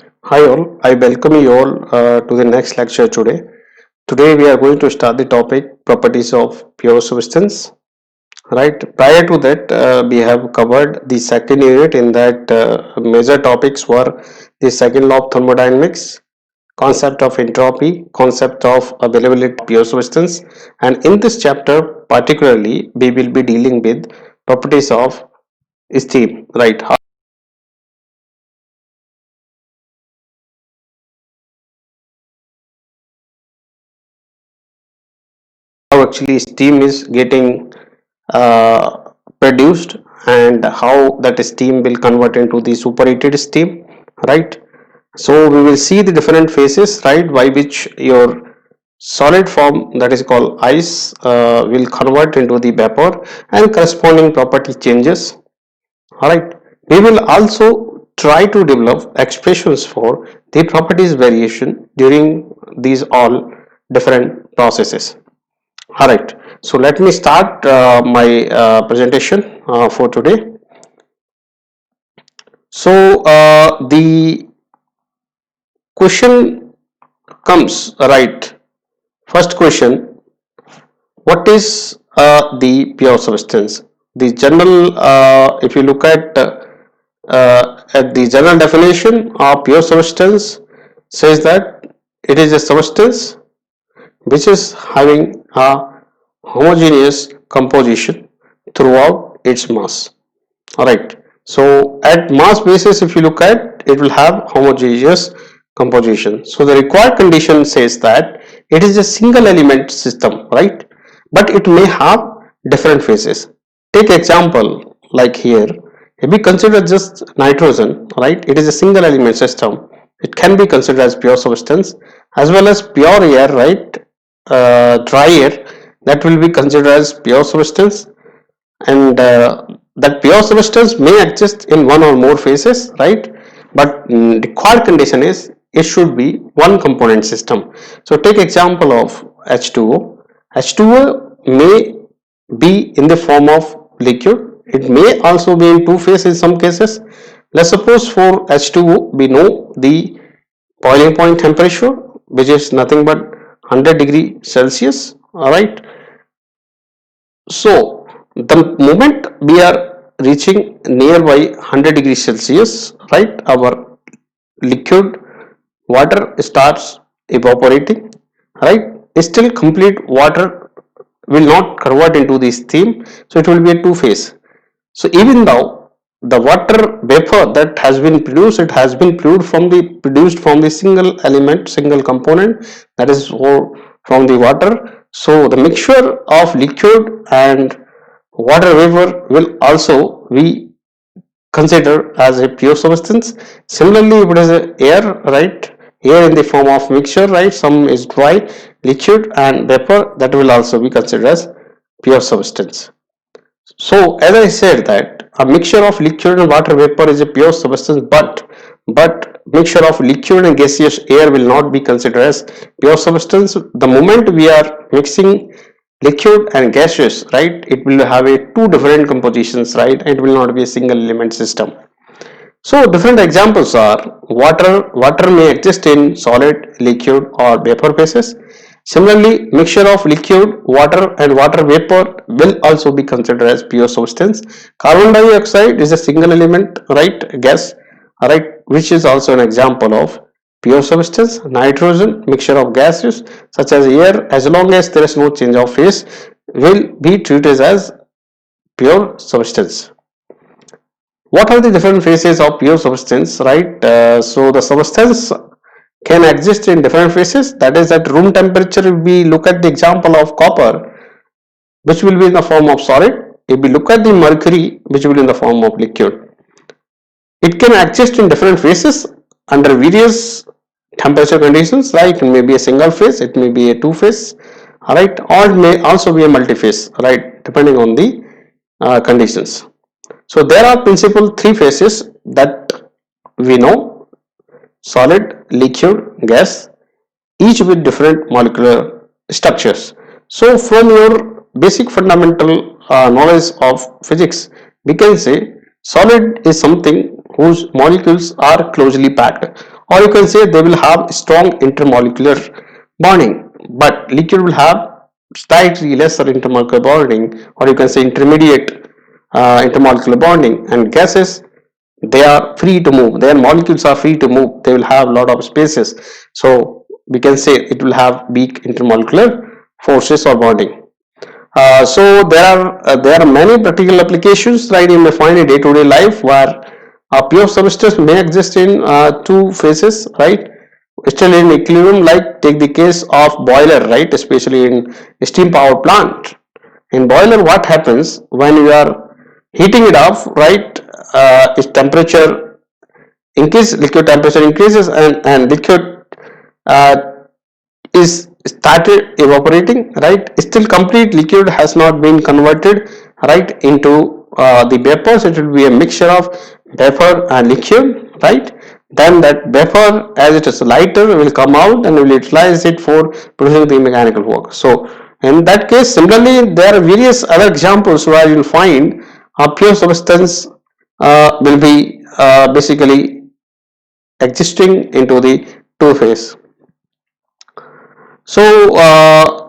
Hi all, I welcome you all to the next lecture today. Today we are going to start the topic properties of pure substance. Right. Prior to that, we have covered the second unit. In that, major topics were the second law of thermodynamics, concept of entropy, concept of availability of pure substance, and in this chapter particularly, we will be dealing with properties of steam. Right. How actually steam is getting produced and how that steam will convert into the superheated steam, right? So we will see the different phases, right, by which your solid form, that is called ice, will convert into the vapor, and corresponding property changes. All right, we will also try to develop expressions for the properties variation during these all different processes. All right, so let me start my presentation for today. So the question comes, right. First question: what is the pure substance? The general, if you look at the general definition of pure substance, says that it is a substance which is having a homogeneous composition throughout its mass. Alright, so at mass basis, if you look at, it will have homogeneous composition. So the required condition says that it is a single element system, right? But it may have different phases. Take example like here. If we consider just nitrogen, right? It is a single element system. It can be considered as pure substance, as well as pure air, right? Dry air, that will be considered as pure substance, and that pure substance may exist in one or more phases, right? But required condition is it should be one component system. So take example of H2O. H2O may be in the form of liquid. It may also be in two phases in some cases. Let's suppose for H2O we know the boiling point temperature, which is nothing but 100 degrees Celsius. All right, so the moment we are reaching nearby 100 degrees Celsius, right, our liquid water starts evaporating, right? Still complete water will not convert into the steam, so it will be a two phase. So even though the water vapor that has been produced, it has been produced from the single element, single component, that is from the water. So the mixture of liquid and water vapor will also be considered as a pure substance. Similarly, if it is air, right, air in the form of mixture, right, some is dry, liquid and vapor, that will also be considered as pure substance. So as I said that a mixture of liquid and water vapor is a pure substance, but mixture of liquid and gaseous air will not be considered as pure substance. The moment we are mixing liquid and gaseous, right, it will have a two different compositions, right, and it will not be a single element system. So different examples are water. Water may exist in solid, liquid or vapor phases. Similarly, mixture of liquid, water and water vapor will also be considered as pure substance. Carbon dioxide is a single element, right, gas, right, which is also an example of pure substance. Nitrogen, mixture of gases such as air, as long as there is no change of phase, will be treated as pure substance. What are the different phases of pure substance, right? So the substance can exist in different phases, that is at room temperature. If we look at the example of copper, which will be in the form of solid. If we look at the mercury, which will be in the form of liquid, it can exist in different phases under various temperature conditions, like it may be a single phase, it may be a two phase, all right, or it may also be a multi-phase, right, depending on the conditions. So there are principal three phases that we know: solid, liquid, gas, each with different molecular structures. So from your basic fundamental knowledge of physics, we can say solid is something whose molecules are closely packed, or you can say they will have strong intermolecular bonding, but liquid will have slightly lesser intermolecular bonding, or you can say intermediate intermolecular bonding, and gases, they are free to move, their molecules are free to move, they will have a lot of spaces, so we can say it will have weak intermolecular forces or bonding. So there are many practical applications, right? You may find in day-to-day life where a pure substance may exist in two phases, right? Still in equilibrium, like take the case of boiler, right? Especially in steam power plant. In boiler, what happens when you are heating it up, right? Its temperature increase, liquid temperature increases, and liquid uh, is started evaporating, right? Still complete liquid has not been converted, right, into the vapors. It will be a mixture of vapor and liquid, right? Then that vapor, as it is lighter, will come out and will utilize it for producing the mechanical work. So in that case, similarly, there are various other examples where you will find a pure substance will be basically existing into the two phase. So,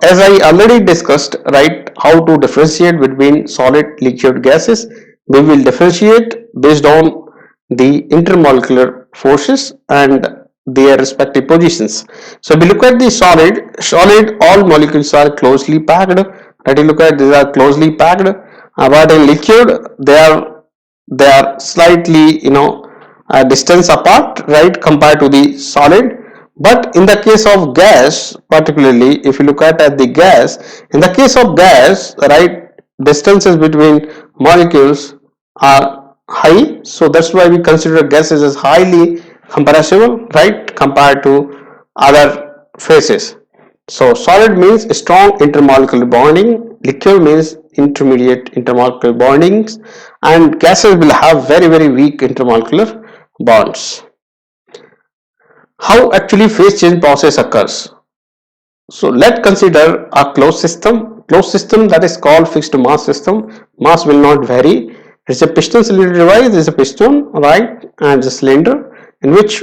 as I already discussed, right, how to differentiate between solid, liquid, gases, we will differentiate based on the intermolecular forces and their respective positions. So, if we look at the solid, all molecules are closely packed. Right, you look at these are closely packed, but in liquid, they are slightly, distance apart, right, compared to the solid. But in the case of gas, particularly if you look at the gas, in the case of gas, right, distances between molecules are high, so that's why we consider gases as highly compressible, right, compared to other phases. So solid means strong intermolecular bonding, liquid means intermediate intermolecular bondings, and gases will have very weak intermolecular bonds. How actually phase change process occurs? So let's consider a closed system. Closed system, that is called fixed mass system. Mass will not vary. It's a piston cylinder device. It's a piston, right, and a cylinder in which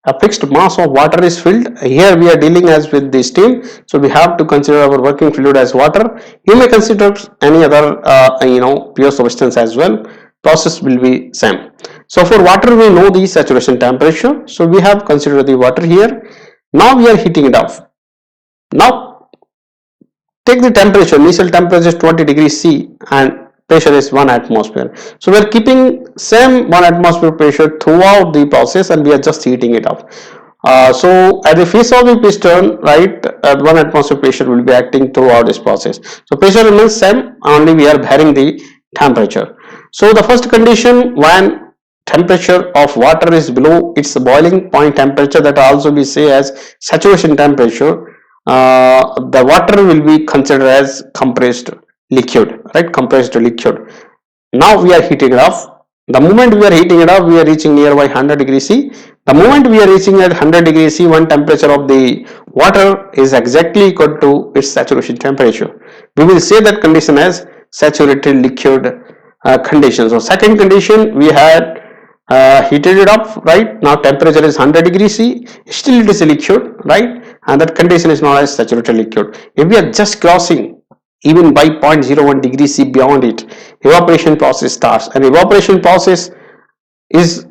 a fixed mass of water is filled. Here we are dealing as with the steam, so we have to consider our working fluid as water. You may consider any other pure substance as well. Process will be same. So for water we know the saturation temperature, so we have considered the water here. Now we are heating it up. Now take the temperature. Initial temperature is 20 degrees C and pressure is 1 atmosphere. So we are keeping same 1 atmosphere pressure throughout the process and we are just heating it up. So at the face of the piston, right, 1 atmosphere pressure will be acting throughout this process. So pressure remains same, only we are varying the temperature. So the first condition, when temperature of water is below its boiling point temperature, that also we say as saturation temperature, the water will be considered as compressed liquid, right, compressed liquid. Now we are heating it up. The moment we are heating it up, we are reaching nearby 100 degrees C. The moment we are reaching at 100 degrees C, one temperature of the water is exactly equal to its saturation temperature. We will say that condition as saturated liquid condition. So second condition, we had heated it up, right? Now temperature is 100 degrees C, still it is a liquid, right? And that condition is known as saturated liquid. If we are just crossing even by 0.01 degrees C beyond it, evaporation process starts, and evaporation process is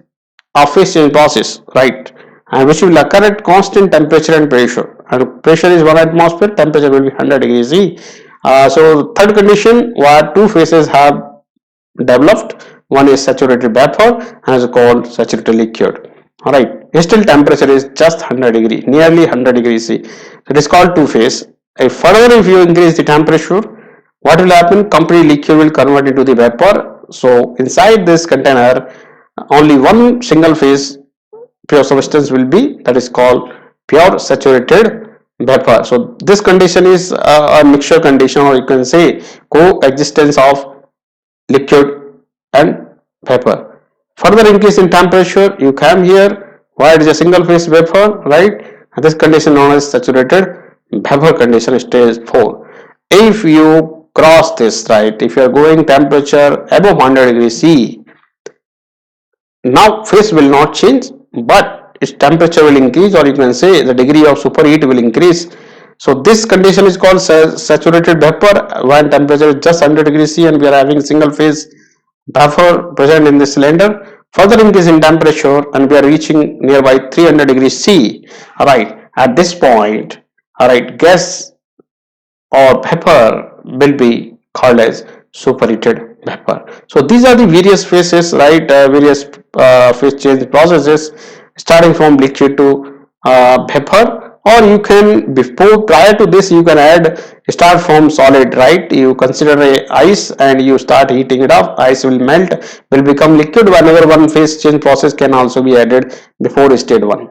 a phase change process, right, and which will occur at constant temperature and pressure, and pressure is 1 atmosphere, temperature will be 100 degrees C. So third condition, where two phases have developed, one is saturated vapor and is called saturated liquid. All right, still temperature is just 100 degree, nearly 100 degrees C. It is called two phase. Further, if you increase the temperature, what will happen? Complete liquid will convert into the vapor. So inside this container, only one single phase pure substance will be, that is called pure saturated vapor. So this condition is a mixture condition, or you can say coexistence of liquid and vapor. Further increase in temperature, you come here, why it is a single phase vapor, right? And this condition known as saturated vapor condition, stage 4. If you cross this, right, if you are going temperature above 100 degrees C, now phase will not change, but its temperature will increase, or you can say the degree of superheat will increase. So this condition is called saturated vapor, when temperature is just 100 degrees C and we are having single phase vapor present in the cylinder. Further increase in temperature and we are reaching nearby 300 degrees C. Alright, at this point, alright, gas or vapor will be called as superheated vapor. So these are the various phases, right? Various phase change processes, starting from liquid to vapor. Or you can, before, prior to this, you can start from solid, right? You consider a ice and you start heating it up. Ice will melt, will become liquid. Whenever one phase change process can also be added before stage 1.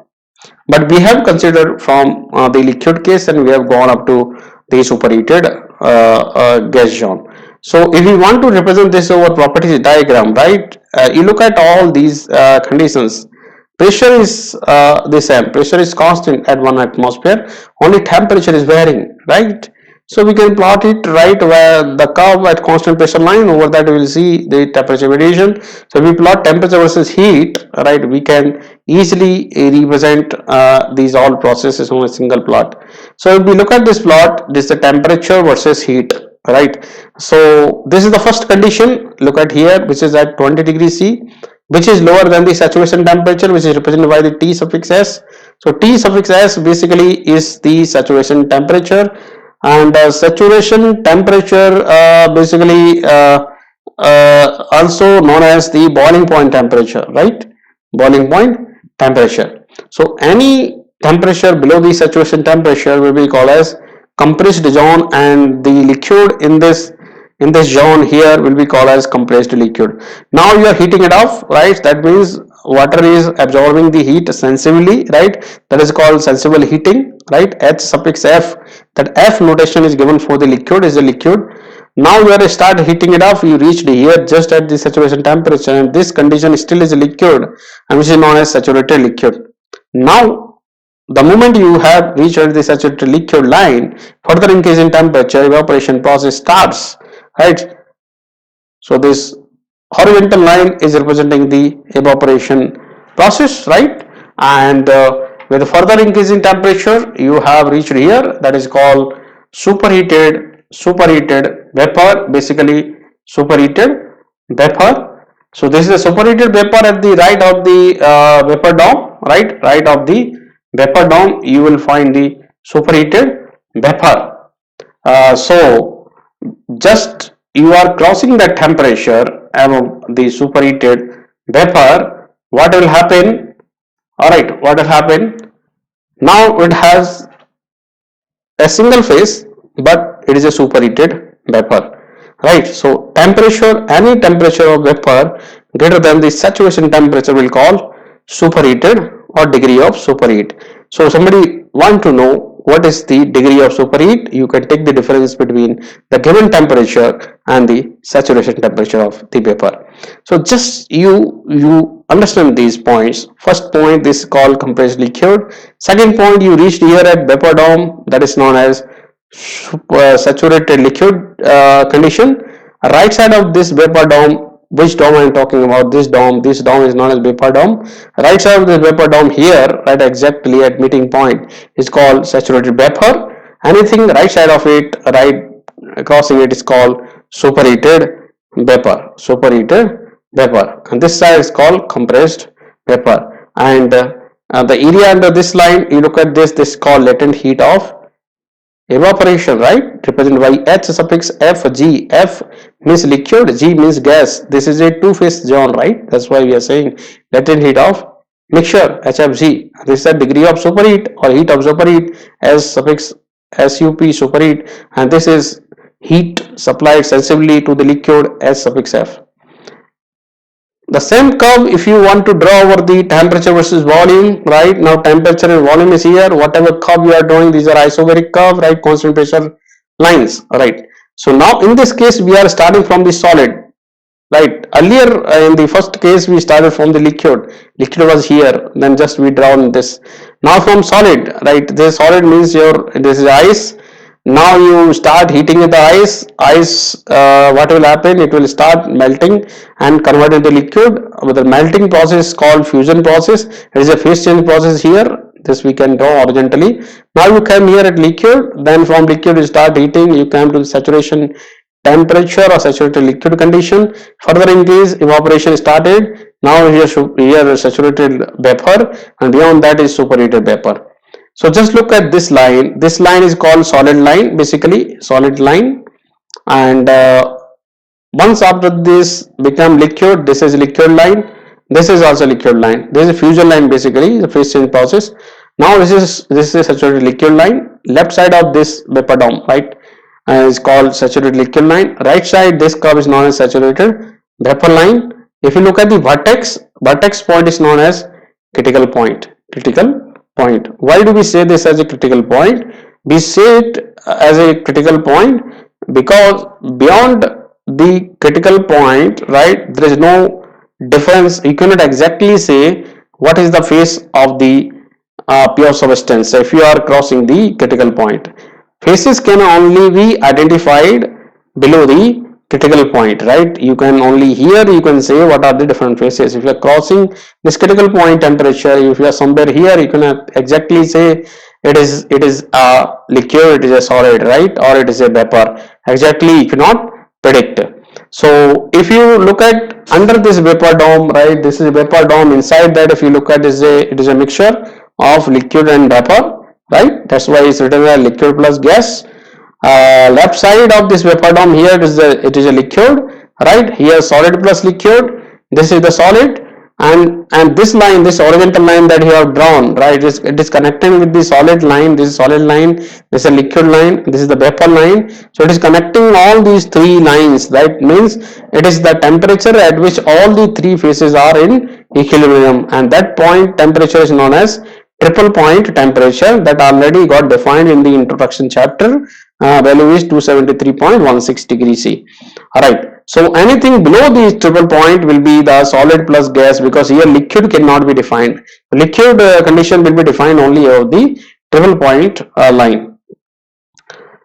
But we have considered from the liquid case and we have gone up to the superheated gas zone. So if we want to represent this over properties diagram, right, you look at all these conditions. Pressure is the same, pressure is constant at 1 atmosphere, only temperature is varying, right? So we can plot it, right, where the curve at constant pressure line, over that we will see the temperature variation. So if we plot temperature versus heat, right, we can easily represent these all processes on a single plot. So if we look at this plot, this is the temperature versus heat, right? So this is the first condition, look at here, which is at 20 degrees C, which is lower than the saturation temperature, which is represented by the T suffix S. So T suffix S basically is the saturation temperature, and saturation temperature basically also known as the boiling point temperature, right? Boiling point temperature. So any temperature below the saturation temperature will be called as compressed zone, and the liquid in this zone here will be called as compressed liquid. Now you are heating it off, right? That means water is absorbing the heat sensibly, right? That is called sensible heating, right? H suffix F, that F notation is given for the liquid, is a liquid. Now you are start heating it off, you reached here just at the saturation temperature, and this condition still is a liquid, and which is known as saturated liquid. Now the moment you have reached the saturated liquid line, further increase in temperature, evaporation process starts, right? So this horizontal line is representing the evaporation process, right? And with further increase in temperature, you have reached here, that is called superheated vapor, basically superheated vapor. So this is a superheated vapor at the right of the vapor dome, right of the vapor dome you will find the superheated vapor. So just you are crossing the temperature above the superheated vapor, what will happen? Alright, what will happen? Now it has a single phase, but it is a superheated vapor, right? So temperature, any temperature of vapor greater than the saturation temperature will call superheated or degree of superheat. So somebody want to know what is the degree of superheat, you can take the difference between the given temperature and the saturation temperature of the vapor. So just you understand these points. First point, this is called compressed liquid. Second point, you reached here at vapor dome, that is known as saturated liquid condition. Right side of this vapor dome, which dome I am talking about, this dome is known as vapor dome. Right side of the vapor dome here, right exactly at meeting point, is called saturated vapor. Anything right side of it, right crossing it, is called superheated vapor, and this side is called compressed vapor. And the area under this line, you look at this is called latent heat of evaporation, right, represented by H suffix F G. F means liquid, G means gas. This is a two-phase zone, right? That's why we are saying latent heat of mixture, HFG. This is the degree of superheat or heat of superheat, as suffix SUP, superheat, and this is heat supplied sensibly to the liquid, as suffix F. The same curve, if you want to draw over the temperature versus volume, right? Now temperature and volume is here. Whatever curve you are drawing, these are isobaric curve, right? Constant pressure lines, right? So now in this case, we are starting from the solid, right? Earlier in the first case, we started from the liquid. Liquid was here, then just we drawn this. Now from solid, right? This solid means this is ice, Now you start heating the ice, what will happen? It will start melting and convert into liquid. With the melting process called fusion process, it is a phase change process here. This we can draw horizontally. Now you come here at liquid, then from liquid you start heating, you come to the saturation temperature or saturated liquid condition. Further increase, evaporation started. Now here saturated vapor, and beyond that is superheated vapor. So just look at this line. This line is called solid line, basically solid line. And once after this become liquid, this is liquid line. This is also liquid line. This is a fusion line, basically the phase change process. Now this is a saturated liquid line. Left side of this vapor dome, right, is called saturated liquid line. Right side, this curve is known as saturated vapor line. If you look at the vertex point is known as critical point. Critical point. Why do we say this as a critical point? We say it as a critical point because beyond the critical point, right, there is no difference. You cannot exactly say what is the phase of the pure substance if you are crossing the critical point. Phases can only be identified below the critical point, right? You can only here you can say what are the different phases. If you are crossing this critical point temperature, if you are somewhere here, you cannot exactly say it is a liquid, it is a solid, right, or it is a vapor. Exactly you cannot predict. So if you look at under this vapor dome, right, this is a vapor dome. Inside that, if you look at it is a mixture of liquid and vapor, right? That's why it's written as liquid plus gas. Left side of this vapor dome here it is a liquid, right? Here solid plus liquid. This is the solid, and this line, this horizontal line that you have drawn, right, it is connecting with the solid line. This is solid line, this is a liquid line, this is the vapor line. So it is connecting all these three lines. That means it is the temperature at which all the three phases are in equilibrium, and that point temperature is known as triple point temperature, that already got defined in the introduction chapter. Value is 273.16 degrees C. Alright, so anything below the triple point will be the solid plus gas, because here liquid cannot be defined. Liquid condition will be defined only of the triple point line.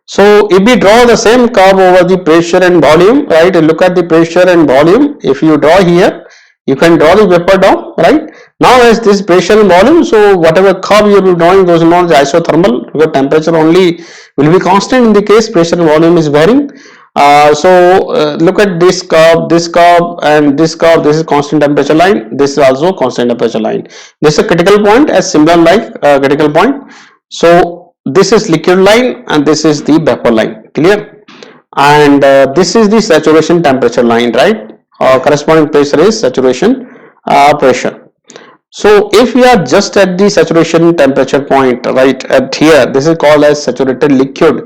So if we draw the same curve over the pressure and volume, right, look at the pressure and volume. If you draw here, you can draw the vapor dome, right. Now as this pressure and volume, so whatever curve you will be drawing, those are known as isothermal, because temperature only will be constant in the case pressure and volume is varying. Look at this curve and this curve. This is constant temperature line, this is also constant temperature line. This is a critical point as similar like critical point. So this is liquid line and this is the vapor line, clear. And this is the saturation temperature line, right. Corresponding pressure is saturation pressure. So if we are just at the saturation temperature point, right, at here, this is called as saturated liquid,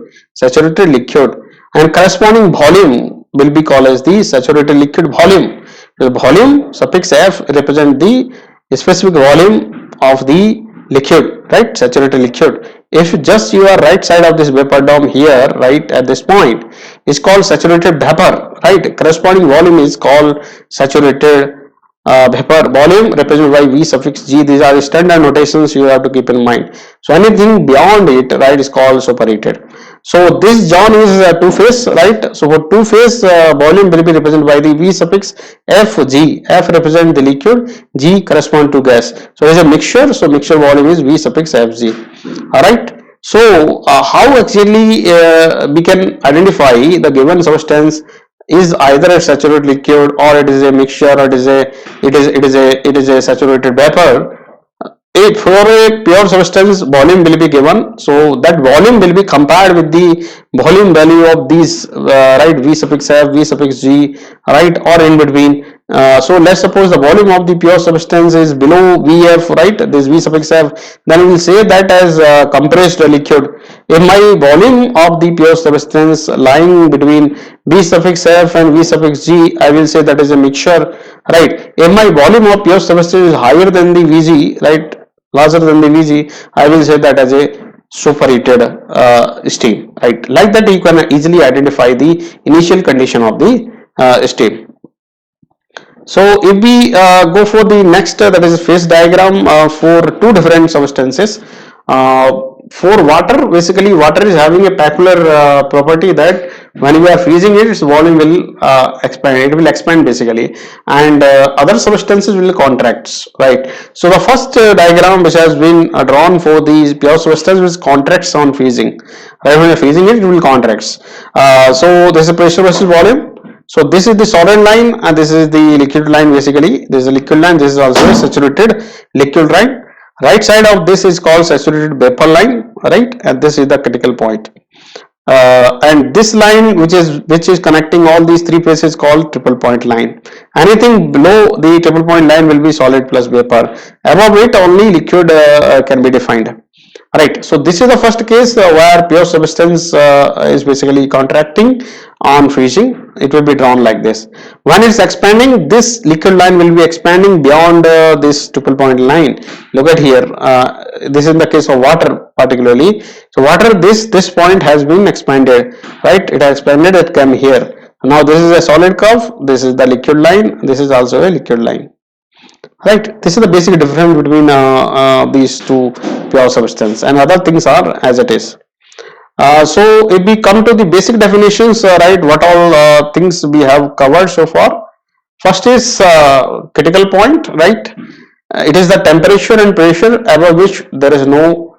and corresponding volume will be called as the saturated liquid volume. The volume suffix F represent the specific volume of the liquid, right, saturated liquid. If just you are right side of this vapor dome here, right, at this point is called saturated vapor, right. Corresponding volume is called saturated vapor. Volume represented by V suffix G. These are the standard notations you have to keep in mind. So anything beyond it, right, is called superheated. So this John is two-phase, right. So for two-phase, volume will be represented by the V suffix Fg. F represent the liquid, G correspond to gas. So there is a mixture. So mixture volume is V suffix Fg. All right. So how actually we can identify the given substance is either a saturated liquid, or it is a mixture, or it is a saturated vapor. If for a pure substance, volume will be given, so that volume will be compared with the volume value of these, right, V suffix F, V suffix G, right, or in between. So let's suppose the volume of the pure substance is below Vf, right, this V suffix F, then we will say that as compressed liquid. If my volume of the pure substance lying between V suffix F and V suffix G, I will say that is a mixture, right. If my volume of pure substance is higher than the Vg, right, larger than the Vg, I will say that as a superheated steam, right. Like that you can easily identify the initial condition of the steam. So if we go for the next, that is phase diagram for two different substances. for water, basically water is having a peculiar property that when you are freezing it, its volume will expand, it will expand basically, and other substances will contracts, right? So the first diagram which has been drawn for the pure substance which contracts on freezing, right? When you are freezing it, it will contracts. So this is pressure versus volume. So this is the solid line and this is the liquid line basically. This is a liquid line, this is also a saturated liquid line. Right side of this is called saturated vapor line, right? And this is the critical point. And this line which is connecting all these three phases called triple point line. Anything below the triple point line will be solid plus vapor. Above it only liquid can be defined. Right, so this is the first case where pure substance is basically contracting on freezing. It will be drawn like this. When it's expanding, this liquid line will be expanding beyond this triple point line. Look at here. This is in the case of water particularly. So water, this point has been expanded, right? It has expanded. It came here. Now this is a solid curve. This is the liquid line. This is also a liquid line. Right, this is the basic difference between these two pure substance, and other things are as it is. So if we come to the basic definitions, right, what all things we have covered so far. First is critical point, right? It is the temperature and pressure above which there is no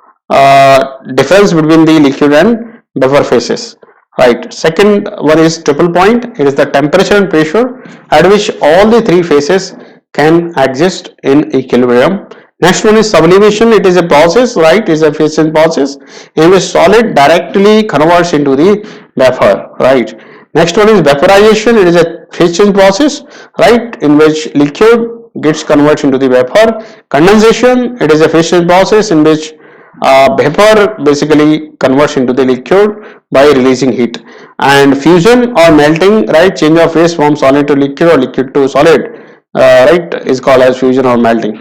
difference between the liquid and vapor phases. Right. Second one is triple point. It is the temperature and pressure at which all the three phases can exist in equilibrium. Next one is sublimation. It is a process, right? It is a phase change process in which solid directly converts into the vapor, right? Next one is vaporization. It is a phase change process, right? In which liquid gets converted into the vapor. Condensation. It is a phase change process in which vapor basically converts into the liquid by releasing heat. And fusion or melting, right? Change of phase from solid to liquid or liquid to solid. Right, is called as fusion or melting.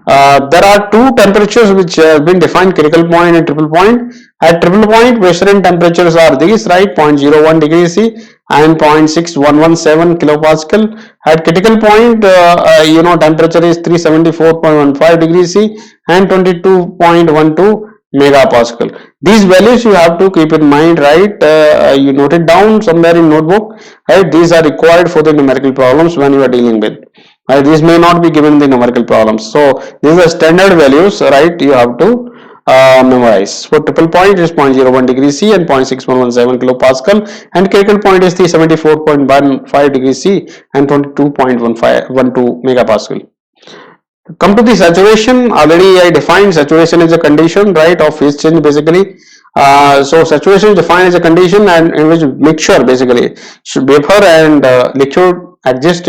There are two temperatures which have been defined, critical point and triple point. At triple point, pressure and temperatures are these, right? 0.01 degrees C and 0.6117 kilopascal. At critical point, temperature is 374.15 degrees C and 22.12 megapascal. These values you have to keep in mind, right? You note it down somewhere in notebook, right? These are required for the numerical problems when you are dealing with. Right? These may not be given in the numerical problems. So these are standard values, right? You have to memorize. For triple point is 0.01 degrees C and 0.6117 kilopascal, and critical point is the 74.15 degrees C and 22.12 megapascal. Come to the saturation. Already I defined saturation as a condition, right, of phase change basically. So saturation is defined as a condition and in which mixture basically vapor and liquid coexist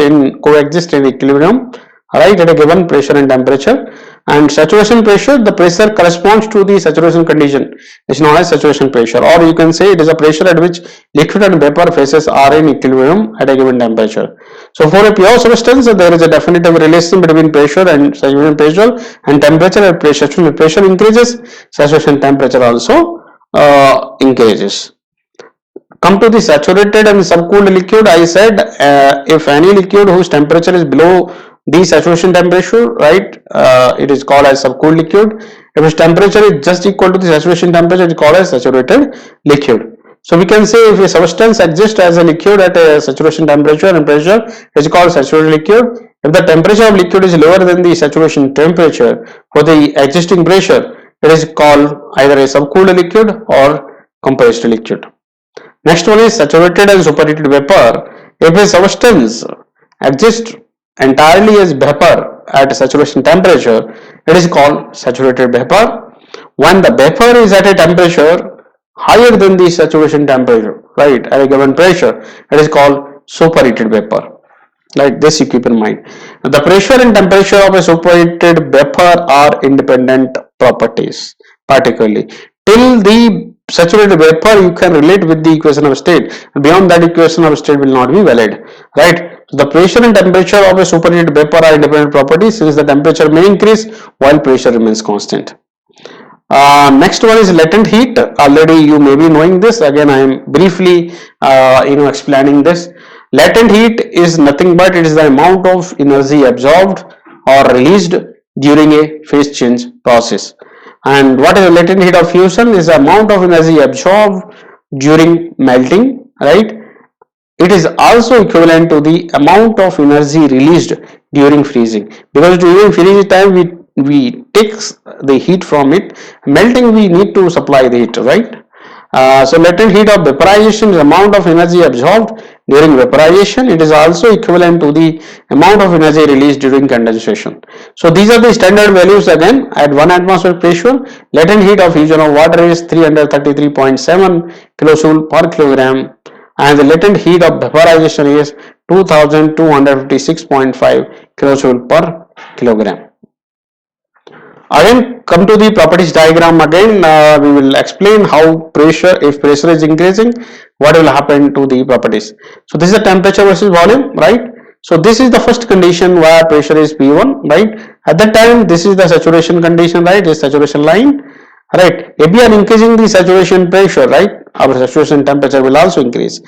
in equilibrium, right, at a given pressure and temperature. And saturation pressure, the pressure corresponds to the saturation condition, is known as saturation pressure, or you can say it is a pressure at which liquid and vapor phases are in equilibrium at a given temperature. So for a pure substance, there is a definitive relation between pressure and saturation pressure and temperature. As pressure increases, saturation temperature also increases. Come to the saturated and subcooled liquid. I said if any liquid whose temperature is below the saturation temperature, right, it is called as subcooled liquid. If its temperature is just equal to the saturation temperature, it is called as saturated liquid. So we can say if a substance exists as a liquid at a saturation temperature and pressure, it is called saturated liquid. If the temperature of liquid is lower than the saturation temperature for the existing pressure, it is called either a subcooled liquid or compressed liquid. Next one is saturated and superheated vapor. If a substance exists entirely as vapor at saturation temperature, it is called saturated vapor. When the vapor is at a temperature higher than the saturation temperature, right, at a given pressure, it is called superheated vapor. Like this you keep in mind. The pressure and temperature of a superheated vapor are independent properties. Particularly till the saturated vapor you can relate with the equation of state. Beyond that, equation of state will not be valid, right? So the pressure and temperature of a superheated vapor are independent properties since the temperature may increase while pressure remains constant. Next one is latent heat. Already you may be knowing this. Again, I am briefly explaining this. Latent heat is nothing but it is the amount of energy absorbed or released during a phase change process. And what is the latent heat of fusion? Is the amount of energy absorbed during melting, right? It is also equivalent to the amount of energy released during freezing, because during freezing time we take the heat from it. Melting we need to supply the heat, right? So latent heat of vaporization is the amount of energy absorbed during vaporization. It is also equivalent to the amount of energy released during condensation. So these are the standard values. Again, at 1 atmosphere pressure, latent heat of fusion of water is 333.7 kilojoule per kilogram, and the latent heat of vaporization is 2256.5 kilojoule per kilogram. Again, come to the properties diagram. Again, we will explain how pressure, if pressure is increasing, what will happen to the properties. So this is the temperature versus volume, right? So this is the first condition where pressure is P1, right? At that time, this is the saturation condition, right? This saturation line, right? If we are increasing the saturation pressure, right, our saturation temperature will also increase.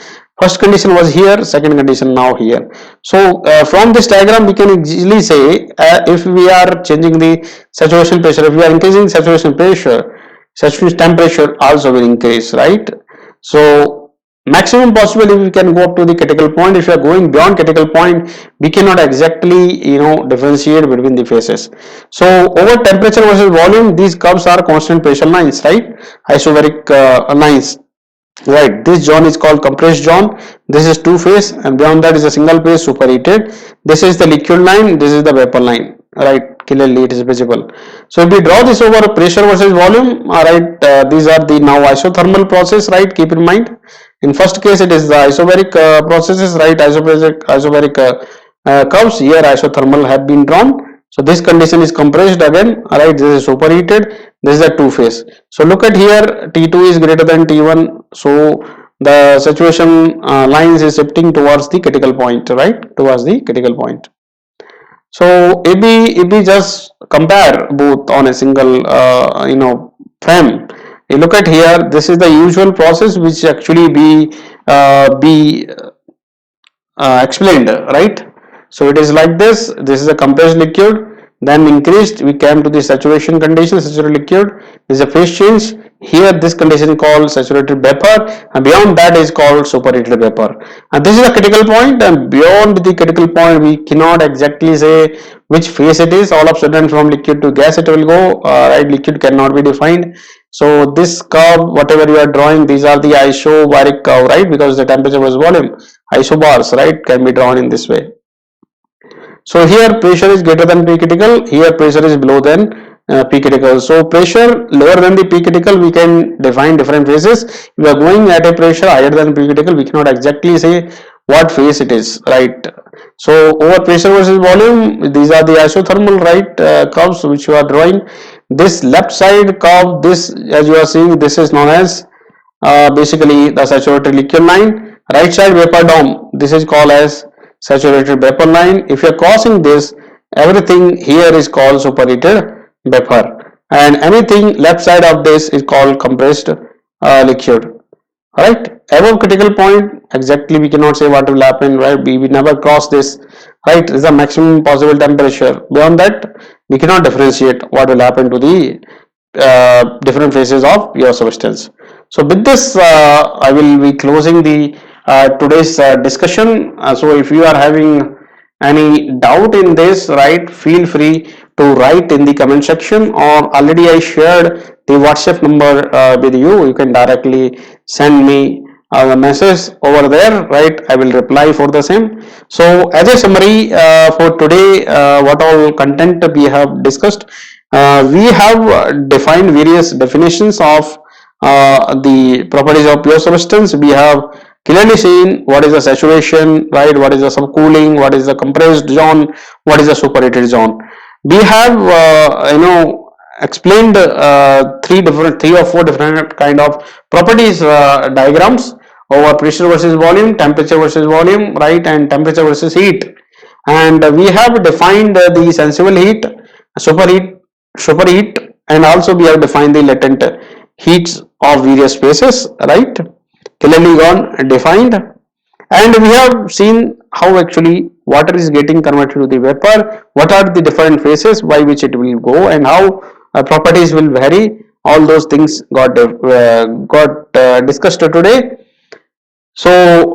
First condition was here, second condition now here. So from this diagram we can easily say, if we are changing the saturation pressure, if we are increasing saturation pressure, saturation temperature also will increase, right? So maximum possible, if we can go up to the critical point. If you are going beyond critical point, we cannot exactly differentiate between the phases. So over temperature versus volume, these curves are constant pressure lines, right? Isobaric lines, right? This zone is called compressed zone. This is two phase, and beyond that is a single phase superheated. This is the liquid line, this is the vapor line, right? Clearly it is visible. So if we draw this over pressure versus volume, right, these are the now isothermal process, right? Keep in mind, in first case it is the isobaric processes, right? Isobaric curves. Here isothermal have been drawn. So this condition is compressed again, right? This is superheated. This is a two phase. So look at here, T2 is greater than T1. So the saturation lines is shifting towards the critical point, right? Towards the critical point. So if we just compare both on a single frame, you look at here, this is the usual process which actually be explained, right? So it is like this is a compressed liquid, then increased, we came to the saturation condition, saturated liquid. This is a phase change. Here this condition is called saturated vapor, and beyond that is called superheated vapor. And this is the critical point, and beyond the critical point we cannot exactly say which phase it is. All of a sudden from liquid to gas it will go, right? Liquid cannot be defined. So this curve, whatever you are drawing, these are the isobaric curve, right? Because the temperature was volume, isobars, right, can be drawn in this way. So here pressure is greater than P critical, here pressure is below than P critical. So pressure lower than the P critical, we can define different phases. If we are going at a pressure higher than P critical, we cannot exactly say what phase it is, right? So over pressure versus volume, these are the isothermal, right, curves which you are drawing. This left side curve, this as you are seeing, this is known as basically the saturated liquid line. Right side vapor dome, this is called as saturated vapor line. If you are crossing this, everything here is called superheated vapor, and anything left side of this is called compressed liquid. Alright, above critical point, exactly we cannot say what will happen, right? We never cross this, right? This is the maximum possible temperature. Beyond that, we cannot differentiate what will happen to the different phases of your substance. So with this, I will be closing the today's discussion. So if you are having any doubt in this, right, feel free to write in the comment section, or already I shared the WhatsApp number with you. You can directly send me a message over there, right? I will reply for the same. So as a summary for today, what all content we have discussed, we have defined various definitions of the properties of pure substance. We have clearly seen what is the saturation, right? What is the subcooling? What is the compressed zone? What is the superheated zone? We have explained three or four different kind of properties diagrams over pressure versus volume, temperature versus volume, right, and temperature versus heat. And we have defined the sensible heat, superheat, and also we have defined the latent heats of various phases, right? Clearly gone defined. And we have seen how actually water is getting converted to the vapor, what are the different phases by which it will go, and how properties will vary. All those things got discussed today. So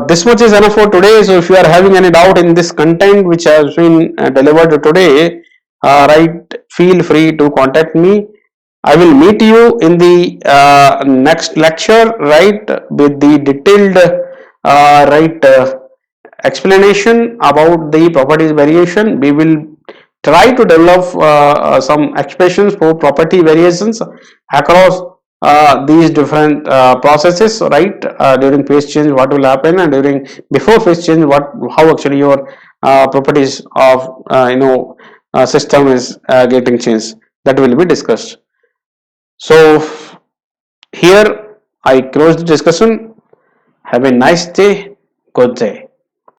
this much is enough for today. So if you are having any doubt in this content which has been delivered today, right, feel free to contact me. I will meet you in the next lecture, right, with the detailed right explanation about the properties variation. We will try to develop some expressions for property variations across these different processes, right, during phase change what will happen, and during before phase change what, how actually your properties of system is getting changed, that will be discussed. So here I close the discussion. Have a nice day. Good day.